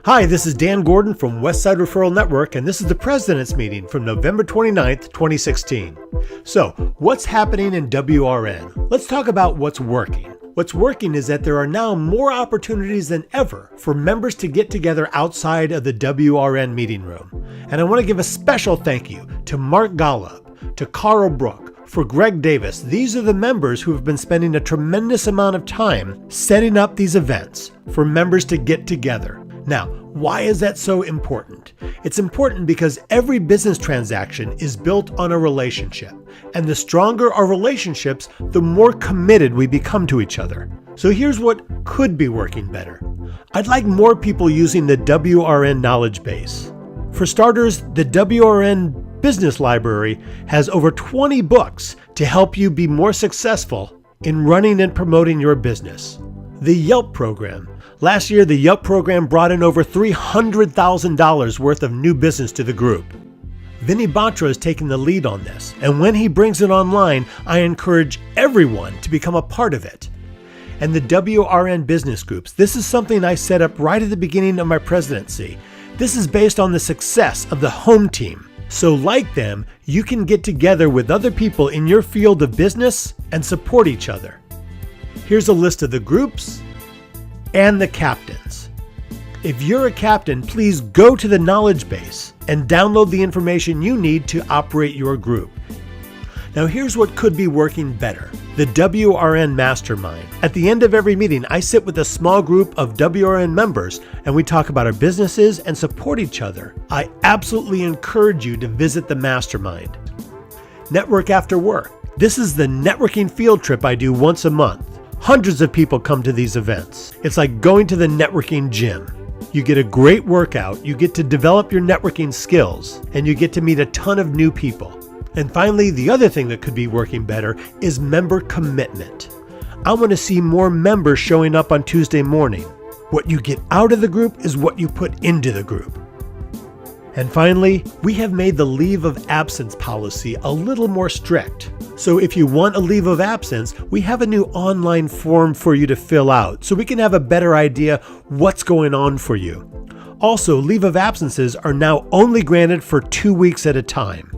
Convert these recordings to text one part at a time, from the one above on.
Hi, this is Dan Gordon from Westside Referral Network, and this is the President's Meeting from November 29th, 2016. So, what's happening in WRN? Let's talk about what's working. What's working is that there are now more opportunities than ever for members to get together outside of the WRN meeting room. And I want to give a special thank you to Mark Golub, to Carl Brook, for Greg Davis. These are the members who have been spending a tremendous amount of time setting up these events for members to get together. Now, why is that so important? It's important because every business transaction is built on a relationship, and the stronger our relationships, the more committed we become to each other. So here's what could be working better. I'd like more people using the WRN knowledge base. For starters, the WRN Business Library has over 20 books to help you be more successful in running and promoting your business. The Yelp program. Last year, the Yelp program brought in over $300,000 worth of new business to the group. Vinny Batra is taking the lead on this, and when he brings it online, I encourage everyone to become a part of it. And the WRN business groups. This is something I set up right at the beginning of my presidency. This is based on the success of the home team. So like them, you can get together with other people in your field of business and support each other. Here's a list of the groups and the captains. If you're a captain, please go to the knowledge base and download the information you need to operate your group. Now here's what could be working better. The WRN Mastermind. At the end of every meeting, I sit with a small group of WRN members and we talk about our businesses and support each other. I absolutely encourage you to visit the Mastermind. Network After Work. This is the networking field trip I do once a month. Hundreds of people come to these events. It's like going to the networking gym. You get a great workout, you get to develop your networking skills, and you get to meet a ton of new people. And finally, the other thing that could be working better is member commitment. I want to see more members showing up on Tuesday morning. What you get out of the group is what you put into the group. And finally, we have made the leave of absence policy a little more strict. So if you want a leave of absence, we have a new online form for you to fill out so we can have a better idea what's going on for you. Also, leave of absences are now only granted for 2 weeks at a time.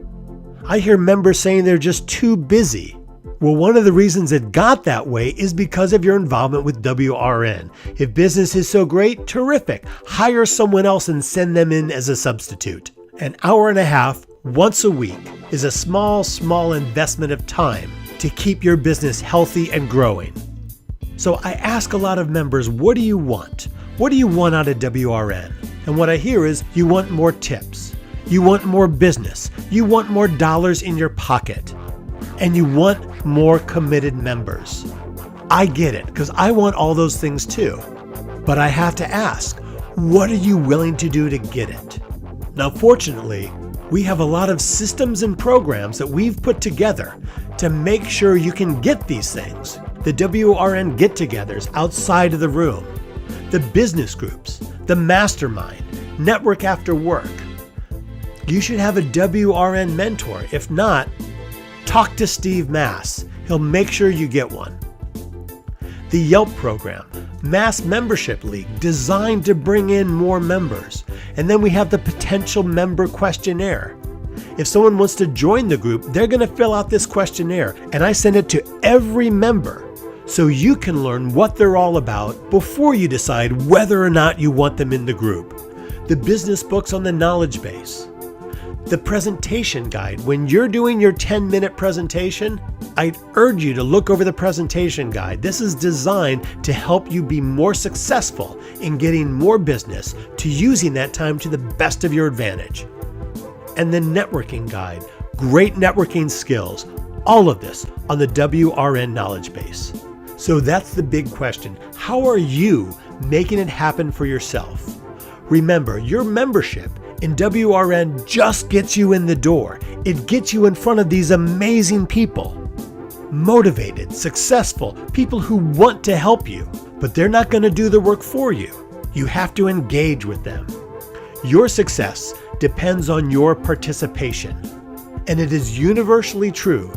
I hear members saying they're just too busy. Well, one of the reasons it got that way is because of your involvement with WRN. If business is so great, terrific. Hire someone else and send them in as a substitute. An hour and a half once a week is a small investment of time to keep your business healthy and growing. So I ask a lot of members, what do you want? What do you want out of WRN? And what I hear is you want more tips. You want more business. You want more dollars in your pocket. And you want more committed members. I get it, because I want all those things too. But I have to ask, what are you willing to do to get it? Now, fortunately, we have a lot of systems and programs that we've put together to make sure you can get these things. The WRN get-togethers outside of the room, the business groups, the mastermind, Network After Work. You should have a WRN mentor. If not, talk to Steve Mass. He'll make sure you get one. The Yelp program, Mass Membership League, designed to bring in more members. And then we have the potential member questionnaire. If someone wants to join the group, they're going to fill out this questionnaire, and I send it to every member so you can learn what they're all about before you decide whether or not you want them in the group. The business books on the knowledge base. The presentation guide. When you're doing your 10-minute presentation, I'd urge you to look over the presentation guide. This is designed to help you be more successful in getting more business, to using that time to the best of your advantage. And the networking guide. Great networking skills. All of this on the WRN knowledge base. So that's the big question. How are you making it happen for yourself? Remember, your membership in WRN just gets you in the door. It gets you in front of these amazing people. Motivated, successful, people who want to help you, but they're not going to do the work for you. You have to engage with them. Your success depends on your participation. And it is universally true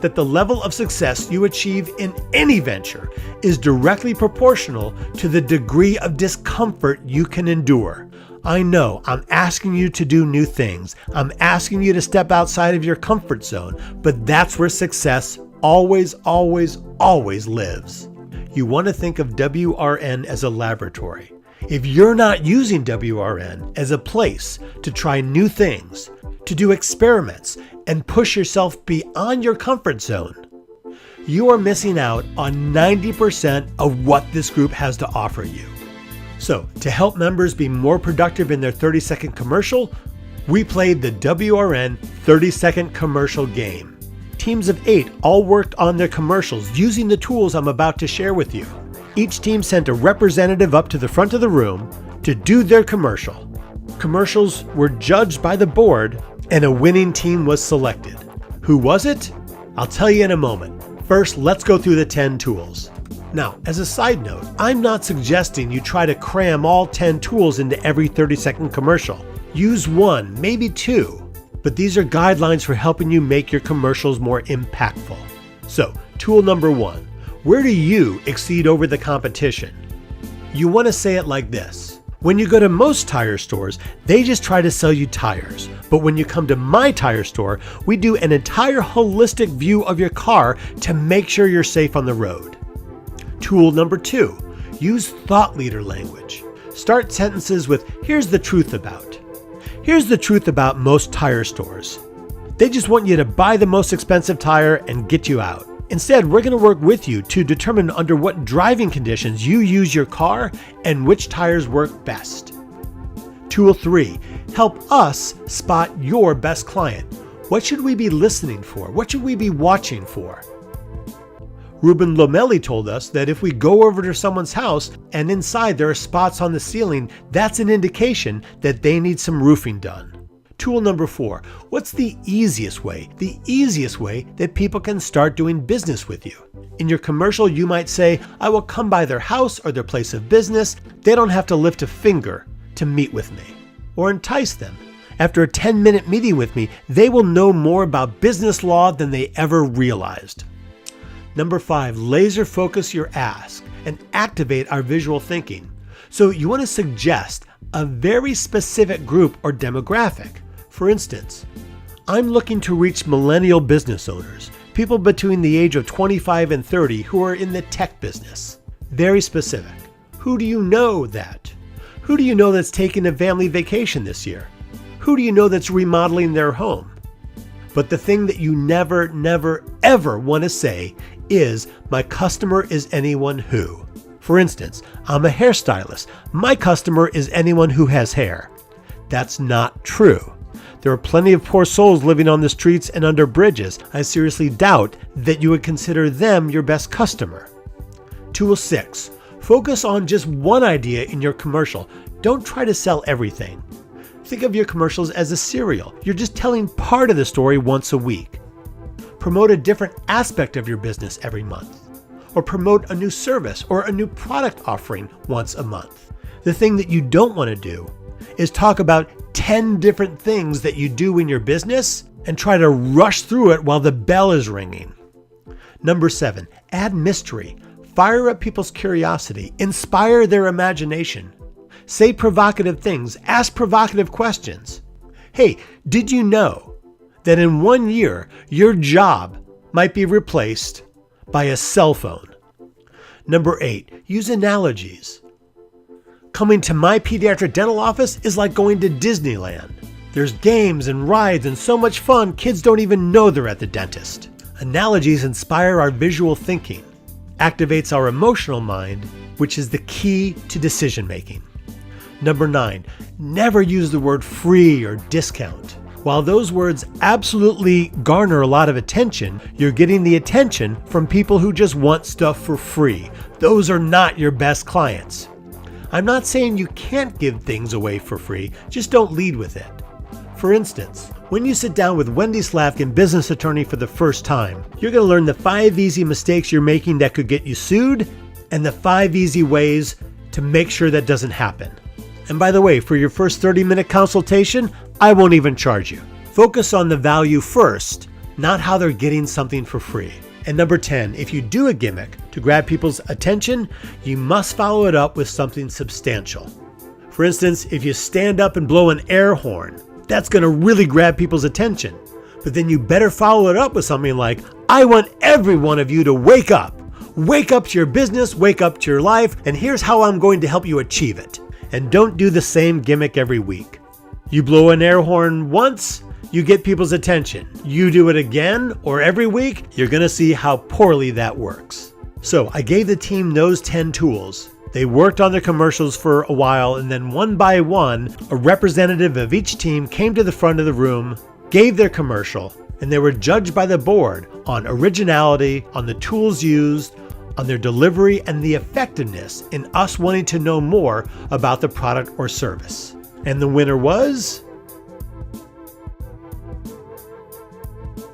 that the level of success you achieve in any venture is directly proportional to the degree of discomfort you can endure. I know I'm asking you to do new things. I'm asking you to step outside of your comfort zone, but that's where success always, always, always lives. You want to think of WRN as a laboratory. If you're not using WRN as a place to try new things, to do experiments, and push yourself beyond your comfort zone, you are missing out on 90% of what this group has to offer you. So, to help members be more productive in their 30-second commercial, we played the WRN 30-second commercial game. Teams of 8 all worked on their commercials using the tools I'm about to share with you. Each team sent a representative up to the front of the room to do their commercial. Commercials were judged by the board, and a winning team was selected. Who was it? I'll tell you in a moment. First, let's go through the 10 tools. Now, as a side note, I'm not suggesting you try to cram all 10 tools into every 30-second commercial. Use 1, maybe 2, but these are guidelines for helping you make your commercials more impactful. So, tool number 1, where do you exceed over the competition? You want to say it like this. When you go to most tire stores, they just try to sell you tires. But when you come to my tire store, we do an entire holistic view of your car to make sure you're safe on the road. Tool number 2, use thought leader language. Start sentences with, here's the truth about. Here's the truth about most tire stores. They just want you to buy the most expensive tire and get you out. Instead, we're going to work with you to determine under what driving conditions you use your car and which tires work best. Tool 3, help us spot your best client. What should we be listening for? What should we be watching for? Ruben Lomelli told us that if we go over to someone's house and inside there are spots on the ceiling, that's an indication that they need some roofing done. Tool number 4, what's the easiest way? The easiest way that people can start doing business with you. In your commercial, you might say, I will come by their house or their place of business. They don't have to lift a finger to meet with me. Or entice them. After a 10-minute meeting with me, they will know more about business law than they ever realized. Number 5, laser focus your ask and activate our visual thinking. So you want to suggest a very specific group or demographic. For instance, I'm looking to reach millennial business owners, people between the age of 25 and 30 who are in the tech business. Very specific. Who do you know that? Who do you know that's taking a family vacation this year? Who do you know that's remodeling their home? But the thing that you never, ever want to say is, my customer is anyone who. For instance, I'm a hairstylist. My customer is anyone who has hair. That's not true. There are plenty of poor souls living on the streets and under bridges. I seriously doubt that you would consider them your best customer. Tool 6, focus on just one idea in your commercial. Don't try to sell everything. Think of your commercials as a serial. You're just telling part of the story once a week. Promote a different aspect of your business every month. Or promote a new service or a new product offering once a month. The thing that you don't want to do is talk about 10 different things that you do in your business and try to rush through it while the bell is ringing. Number 7, add mystery. Fire up people's curiosity. Inspire their imagination. Say provocative things. Ask provocative questions. Hey, did you know that in 1 year, your job might be replaced by a cell phone? Number 8, use analogies. Coming to my pediatric dental office is like going to Disneyland. There's games and rides and so much fun, kids don't even know they're at the dentist. Analogies inspire our visual thinking, activates our emotional mind, which is the key to decision making. Number 9, never use the word free or discount. While those words absolutely garner a lot of attention, you're getting the attention from people who just want stuff for free. Those are not your best clients. I'm not saying you can't give things away for free, just don't lead with it. For instance, when you sit down with Wendy Slavkin, business attorney, for the first time, you're going to learn the 5 easy mistakes you're making that could get you sued and the 5 easy ways to make sure that doesn't happen. And by the way, for your first 30-minute consultation, I won't even charge you. Focus on the value first, not how they're getting something for free. And number 10, if you do a gimmick to grab people's attention, you must follow it up with something substantial. For instance, if you stand up and blow an air horn, that's going to really grab people's attention. But then you better follow it up with something like, I want every one of you to wake up. Wake up to your business, wake up to your life, and here's how I'm going to help you achieve it. And don't do the same gimmick every week. You blow an air horn once, you get people's attention. You do it again or every week, you're going to see how poorly that works. So I gave the team those 10 tools. They worked on their commercials for a while, and then one by one, a representative of each team came to the front of the room, gave their commercial, and they were judged by the board on originality, on the tools used, on their delivery, and the effectiveness in us wanting to know more about the product or service. And the winner was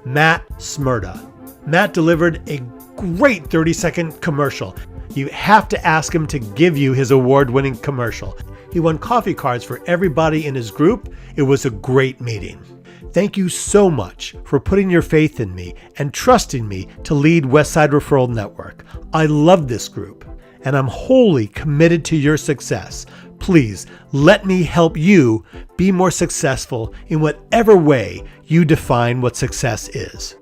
Matt Smyrda. Matt delivered a great 30-second commercial. You have to ask him to give you his award-winning commercial. He won coffee cards for everybody in his group. It was a great meeting. Thank you so much for putting your faith in me and trusting me to lead Westside Referral Network. I love this group, and I'm wholly committed to your success. Please let me help you be more successful in whatever way you define what success is.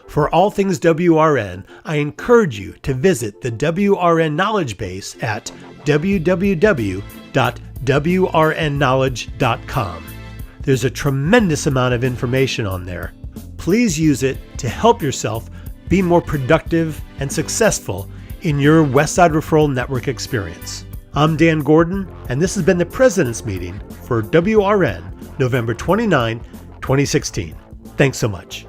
For all things WRN, I encourage you to visit the WRN Knowledge Base at www.wrnknowledge.com. There's a tremendous amount of information on there. Please use it to help yourself be more productive and successful in your Westside Referral Network experience. I'm Dan Gordon, and this has been the President's Meeting for WRN, November 29, 2016. Thanks so much.